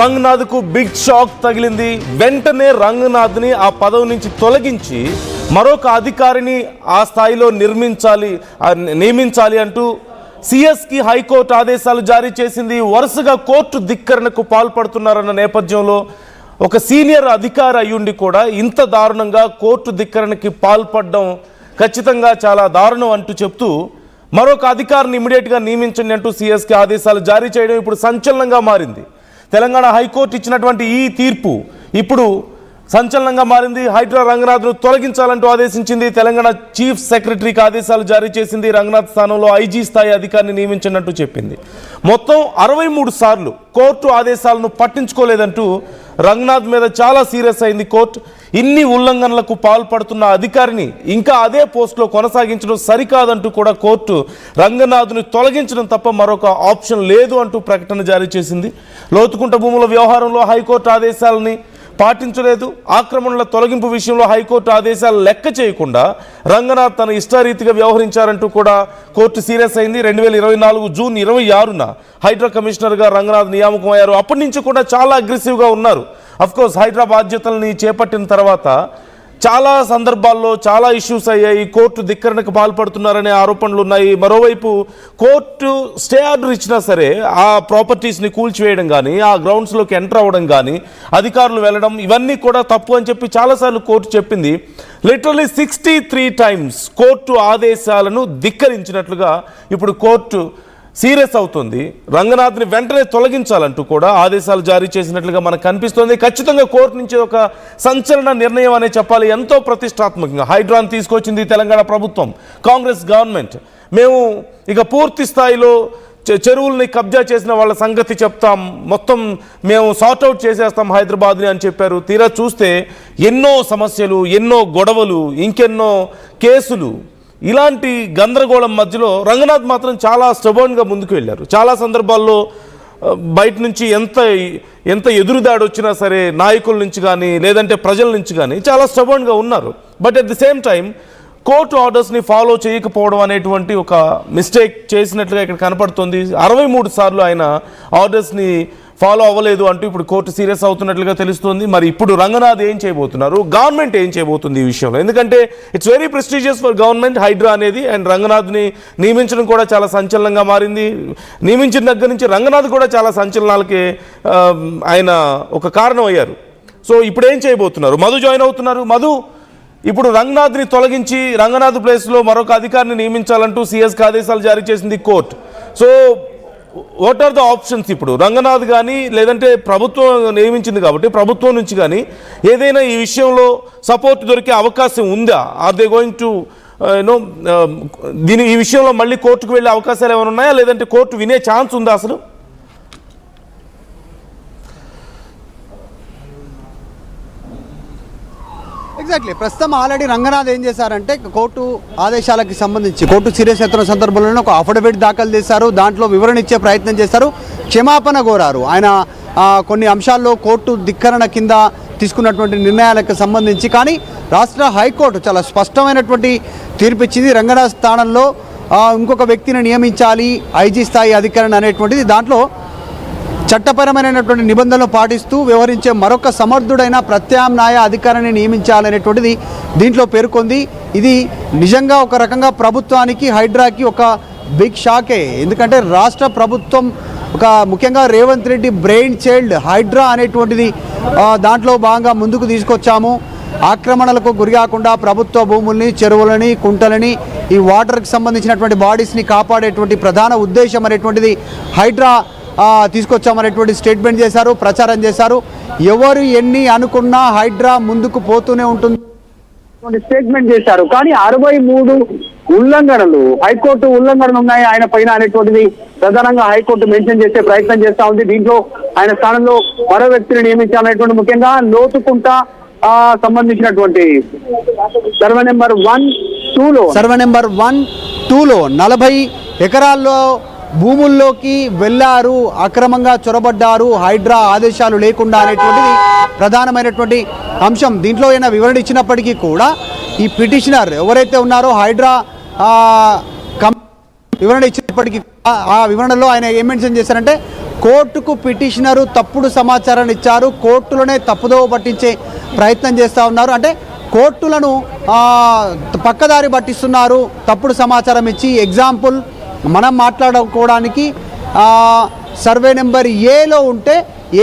రంగనాథ్కు big shock తగిలింది. వెంటనే రంగనాథ్ని ఆ పదవి నుంచి తొలగించి మరొక అధికారిని ఆ స్థాయిలో నియమించాలి అంటూ సిఎస్కి హైకోర్టు ఆదేశాలు జారీ చేసింది. వరుసగా కోర్టు ధిక్కరణకు పాల్పడుతున్నారన్న నేపథ్యంలో ఒక సీనియర్ అధికారి అయ్యుండి కూడా ఇంత దారుణంగా కోర్టు ధిక్కరణకి పాల్పడడం ఖచ్చితంగా చాలా దారుణం అంటూ చెప్తూ మరొక అధికారిని ఇమీడియట్గా నియమించండి అంటూ సిఎస్కి ఆదేశాలు జారీ చేయడం ఇప్పుడు సంచలనంగా మారింది. తెలంగాణ హైకోర్టు ఇచ్చినటువంటి ఈ తీర్పు ఇప్పుడు సంచలనంగా మారింది. హైడ్రా రంగనాథ్ను తొలగించాలంటూ ఆదేశించింది. తెలంగాణ చీఫ్ సెక్రటరీకి ఆదేశాలు జారీ చేసింది. రంగనాథ్ స్థానంలో ఐజీ స్థాయి అధికారిని నియమించినట్టు చెప్పింది. మొత్తం 63 సార్లు కోర్టు ఆదేశాలను పట్టించుకోలేదంటూ రంగనాథ్ మీద చాలా సీరియస్ అయింది కోర్టు. ఇన్ని ఉల్లంఘనలకు పాల్పడుతున్న అధికారిని ఇంకా అదే పోస్టులో కొనసాగించడం సరికాదంటూ కూడా కోర్టు రంగనాథ్ను తొలగించడం తప్ప మరొక ఆప్షన్ లేదు అంటూ ప్రకటన జారీ చేసింది. లోతుకుంట భూముల వ్యవహారంలో హైకోర్టు ఆదేశాలని పాటించలేదు. ఆక్రమణల తొలగింపు విషయంలో హైకోర్టు ఆదేశాలు లెక్క చేయకుండా రంగనాథ్ తన ఇష్టారీతిగా వ్యవహరించారంటూ కూడా కోర్టు సీరియస్ అయింది. 2024 జూన్ 26న హైడ్రా కమిషనర్గా రంగనాథ్ నియామకం అయ్యారు. అప్పటి నుంచి కూడా చాలా అగ్రెసివ్గా ఉన్నారు. అఫ్కోర్స్ హైడ్రా బాధ్యతల్ని చేపట్టిన తర్వాత చాలా సందర్భాల్లో చాలా ఇష్యూస్ అయ్యాయి. కోర్టు ధిక్కరణకు పాల్పడుతున్నారనే ఆరోపణలు ఉన్నాయి. మరోవైపు కోర్టు స్టే ఆర్డర్ ఇచ్చినా సరే ఆ ప్రాపర్టీస్ని కూల్చివేయడం కానీ ఆ గ్రౌండ్స్లోకి ఎంటర్ అవ్వడం కానీ అధికారులు వెళ్ళడం ఇవన్నీ కూడా తప్పు అని చెప్పి చాలాసార్లు కోర్టు చెప్పింది. లిటరలీ 63 టైమ్స్ కోర్టు ఆదేశాలను ధిక్కరించినట్లుగా ఇప్పుడు కోర్టు సీరియస్ అవుతుంది. రంగనాథ్ని వెంటనే తొలగించాలంటూ కూడా ఆదేశాలు జారీ చేసినట్లుగా మనకు కనిపిస్తోంది. ఖచ్చితంగా కోర్టు నుంచి ఒక సంచలన నిర్ణయం అనే చెప్పాలి. ఎంతో ప్రతిష్టాత్మకంగా హైడ్రాన్ తీసుకొచ్చింది తెలంగాణ ప్రభుత్వం, కాంగ్రెస్ గవర్నమెంట్. మేము ఇక పూర్తి స్థాయిలో చెరువుల్ని కబ్జా చేసిన వాళ్ళ సంగతి చెప్తాం, మొత్తం మేము సార్ట్అవుట్ చేసేస్తాం హైదరాబాద్ని అని చెప్పారు. తీరా చూస్తే ఎన్నో సమస్యలు, ఎన్నో గొడవలు, ఇంకెన్నో కేసులు, ఇలాంటి గందరగోళం మధ్యలో రంగనాథ్ మాత్రం చాలా స్టబర్న్గా ముందుకు వెళ్ళారు. చాలా సందర్భాల్లో బయట నుంచి ఎంత ఎదురుదాడి వచ్చినా సరే నాయకుల నుంచి కానీ లేదంటే ప్రజల నుంచి కానీ చాలా స్టబర్న్గా ఉన్నారు. But at the same time court ఆర్డర్స్ని ఫాలో చేయకపోవడం అనేటువంటి ఒక మిస్టేక్ చేసినట్లుగా ఇక్కడ కనపడుతుంది. 63 సార్లు ఆయన ఆర్డర్స్ని ఫాలో అవ్వలేదు అంటూ ఇప్పుడు కోర్టు సీరియస్ అవుతున్నట్లుగా తెలుస్తుంది. మరి ఇప్పుడు రంగనాథ్ ఏం చేయబోతున్నారు, గవర్నమెంట్ ఏం చేయబోతుంది ఈ విషయంలో? ఎందుకంటే it's very prestigious for government HYDRAA అనేది. అండ్ రంగనాథ్ని నియమించడం కూడా చాలా సంచలనంగా మారింది. నియమించిన దగ్గర నుంచి రంగనాథ్ కూడా చాలా సంచలనాలకి ఆయన ఒక కారణం అయ్యారు. సో ఇప్పుడు ఏం చేయబోతున్నారు? మధు జాయిన్ అవుతున్నారు. మధు, ఇప్పుడు రంగనాథ్ని తొలగించి రంగనాథ్ ప్లేస్లో మరొక అధికారిని నియమించాలంటూ సిఎస్కి ఆదేశాలు జారీ చేసింది court. So what are the options? ఇప్పుడు రంగనాథ్ కానీ లేదంటే ప్రభుత్వం నియమించింది కాబట్టి ప్రభుత్వం నుంచి కానీ ఏదైనా ఈ విషయంలో సపోర్ట్ దొరికే అవకాశం ఉందా? ఆర్ దే గోయింగ్ టు ఈ విషయంలో మళ్ళీ కోర్టుకు వెళ్ళే అవకాశాలు ఏమైనా ఉన్నాయా, లేదంటే కోర్టు వినే ఛాన్స్ ఉందా అసలు? ఎగ్జాక్ట్లీ. ప్రస్తుతం ఆల్రెడీ రంగనాథ్ ఏం చేశారంటే కోర్టు ఆదేశాలకు సంబంధించి కోర్టు సీరియస్ అవుతున్న సందర్భంలోనే ఒక అఫిడవిట్ దాఖలు చేశారు. దాంట్లో వివరణ ఇచ్చే ప్రయత్నం చేశారు, క్షమాపణ కోరారు. ఆయన కొన్ని అంశాల్లో కోర్టు ధిక్కరణ కింద తీసుకున్నటువంటి నిర్ణయాలకు సంబంధించి. కానీ రాష్ట్ర హైకోర్టు చాలా స్పష్టమైనటువంటి తీర్పు ఇచ్చింది. రంగనాథ్ స్థానంలో ఇంకొక వ్యక్తిని నియమించాలి, ఐజీ స్థాయి అధికారిని అనేటువంటిది. దాంట్లో చట్టపరమైనటువంటి నిబంధనలు పాటిస్తూ వ్యవహరించే మరొక సమర్థుడైన ప్రత్యామ్నాయ అధికారిని నియమించాలనేటువంటిది దీంట్లో పేర్కొంది. ఇది నిజంగా ఒక రకంగా ప్రభుత్వానికి హైడ్రాకి ఒక బిగ్ షాకే. ఎందుకంటే రాష్ట్ర ప్రభుత్వం ఒక ముఖ్యంగా రేవంత్ రెడ్డి బ్రెయిన్ చైల్డ్ హైడ్రా అనేటువంటిది దాంట్లో భాగంగా ముందుకు తీసుకొచ్చాము. ఆక్రమణలకు గురి కాకుండా ప్రభుత్వ భూముల్ని, చెరువులని, కుంటలని, ఈ వాటర్కి సంబంధించినటువంటి బాడీస్ని కాపాడేటువంటి ప్రధాన ఉద్దేశం అనేటువంటిది హైడ్రా తీసుకొచ్చామనేటువంటి స్టేట్మెంట్ చేశారు, ప్రచారం చేశారు. ఎవరు ఎన్ని అనుకున్నా హైడ్రా ముందుకు పోతూనే ఉంటుంది స్టేట్మెంట్ చేశారు. కానీ 63 ఉల్లంఘనలు, హైకోర్టు ఉల్లంఘనలు ఉన్నాయి ఆయన పైన అనేటువంటిది ప్రధానంగా హైకోర్టు మెన్షన్ చేసే ప్రయత్నం చేస్తా ఉంది. దీంట్లో ఆయన స్థానంలో మరో వ్యక్తిని నియమించాలనేటువంటి ముఖ్యంగా లోతుకుంట సంబంధించినటువంటి సర్వే నెంబర్ 1, 2లో 40 ఎకరాల్లో భూముల్లోకి వెళ్ళారు, అక్రమంగా చొరబడ్డారు, హైడ్రా ఆదేశాలు లేకుండా అనేటువంటిది ప్రధానమైనటువంటి అంశం. దీంట్లో అయినా వివరణ ఇచ్చినప్పటికీ కూడా ఈ పిటిషనర్ ఎవరైతే ఉన్నారో హైడ్రా వివరణ ఇచ్చినప్పటికీ ఆ వివరణలో ఆయన ఏం మెన్షన్ చేశారంటే కోర్టుకు పిటిషనరు తప్పుడు సమాచారాన్ని ఇచ్చారు, కోర్టులోనే తప్పుదోవ పట్టించే ప్రయత్నం చేస్తూ ఉన్నారు. అంటే కోర్టులను పక్కదారి పట్టిస్తున్నారు తప్పుడు సమాచారం ఇచ్చి. ఎగ్జాంపుల్ మనం మాట్లాడుకోవడానికి సర్వే నెంబర్ ఏలో ఉంటే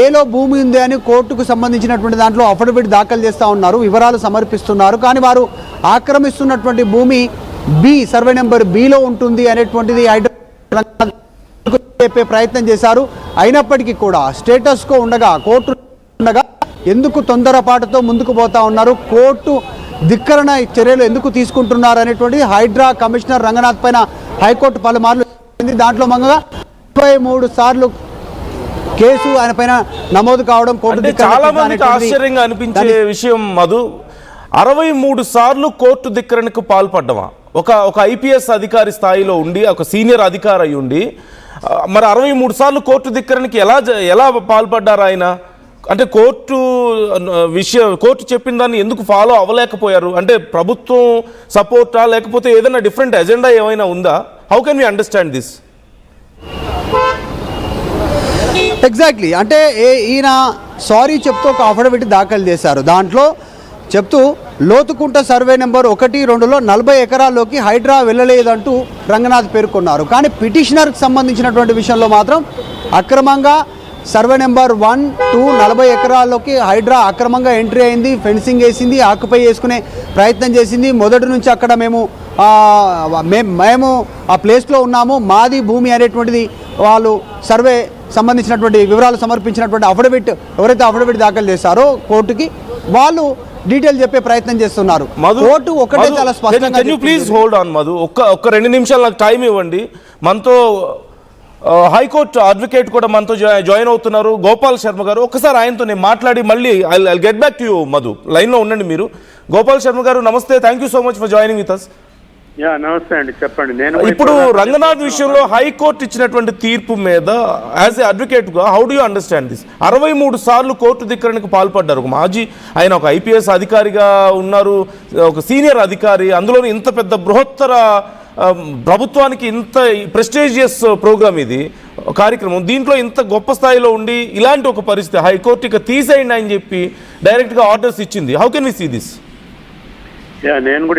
ఏలో భూమి ఉంది అని కోర్టుకు సంబంధించినటువంటి దాంట్లో అఫిడవిట్ దాఖలు చేస్తూ ఉన్నారు, వివరాలు సమర్పిస్తున్నారు. కానీ వారు ఆక్రమిస్తున్నటువంటి భూమి బి, సర్వే నెంబర్ బిలో ఉంటుంది అనేటువంటిది చెప్పే ప్రయత్నం చేశారు. అయినప్పటికీ కూడా స్టేటస్ కో ఉండగా, కోర్టు ఉండగా ఎందుకు తొందరపాటుతో ముందుకు పోతా ఉన్నారు, కోర్టు ధిక్కరణ చర్యలు ఎందుకు తీసుకుంటున్నారు అనేటువంటిది హైడ్రా కమిషనర్ రంగనాథ్ పైన హైకోర్టు పలుమార్లు దాంట్లో మంగగా 23 సార్లు కేసు ఆయన పైన నమోదు కావడం కోర్టు చాలా మందికి ఆశ్చర్యంగా అనిపించే విషయం మధు, 63 సార్లు కోర్టు ధిక్కరణకు పాల్పడ్డమా? ఒక ఐపీఎస్ అధికారి స్థాయిలో ఉండి, ఒక సీనియర్ అధికారి అయి ఉండి మరి 63 సార్లు కోర్టు ధిక్కరణకి ఎలా పాల్పడ్డారు ఆయన? అంటే కోర్టు చెప్పిన దాన్ని ఎందుకు ఫాలో అవ్వలేకపోయారు? అంటే ప్రభుత్వం సపోర్టా, లేకపోతే ఏదైనా డిఫరెంట్ ఎజెండా ఏమైనా ఉందా? How can we understand this? Exactly, అంటే ఈయన సారీ చెప్తూ ఒక అఫిడవిట్ దాఖలు చేశారు. దాంట్లో చెప్తూ లోతుకుంట సర్వే నెంబర్ 1-2లో 40 ఎకరాల్లోకి హైడ్రా వెళ్ళలేదంటూ రంగనాథ్ పేర్కొన్నారు. కానీ పిటిషనర్కి సంబంధించినటువంటి విషయంలో మాత్రం అక్రమంగా సర్వే నెంబర్ 1, 2, 40 ఎకరాల్లోకి హైడ్రా అక్రమంగా ఎంట్రీ అయింది, ఫెన్సింగ్ వేసింది, ఆక్యుపై చేసుకునే ప్రయత్నం చేసింది. మొదటి నుంచి అక్కడ మేము ఆ ప్లేస్లో ఉన్నాము, మాది భూమి అనేటువంటిది వాళ్ళు సర్వే సంబంధించినటువంటి వివరాలు సమర్పించినటువంటి అఫిడవిట్ ఎవరైతే అఫిడవిట్ దాఖలు చేశారో కోర్టుకి, వాళ్ళు డీటెయిల్ చెప్పే ప్రయత్నం చేస్తున్నారు. కోర్టు ఒకటే చాలా స్పష్టంగా. ప్లీజ్ హోల్డ్ ఆన్ మధు, ఒక్క 2 నిమిషాలు నాకు టైం ఇవ్వండి. మనతో హైకోర్టు అడ్వకేట్ కూడా మనతో జాయిన్ అవుతున్నారు, గోపాల్ శర్మ గారు. ఒక్కసారి ఆయనతో నేను మాట్లాడి మళ్ళీ I get back to you. Madhu, లైన్లో ఉండండి మీరు. గోపాల్ శర్మ గారు నమస్తే, thank you so much for joining with us. నమస్తే అండి, చెప్పండి. నేను ఇప్పుడు రంగనాథ్ విషయంలో హైకోర్టు ఇచ్చినటువంటి తీర్పు మీద యాజ్ ఏ అడ్వకేట్ గా how do you understand this? 63 సార్లు కోర్టు ధిక్కరణకు పాల్పడ్డారు. ఒక మాజీ, ఆయన ఒక ఐపీఎస్ అధికారిగా ఉన్నారు, ఒక సీనియర్ అధికారి, అందులోని ఇంత పెద్ద బృహత్తర ప్రభుత్వానికి ఇంత ప్రెస్టీజియస్ ప్రోగ్రామ్ ఇది కార్యక్రమం, దీంట్లో ఇంత గొప్ప స్థాయిలో ఉండి ఇలాంటి ఒక పరిస్థితి హైకోర్టు ఇక తీసేయండి అని చెప్పి డైరెక్ట్గా ఆర్డర్స్ ఇచ్చింది. How can we see this? నేను కూడా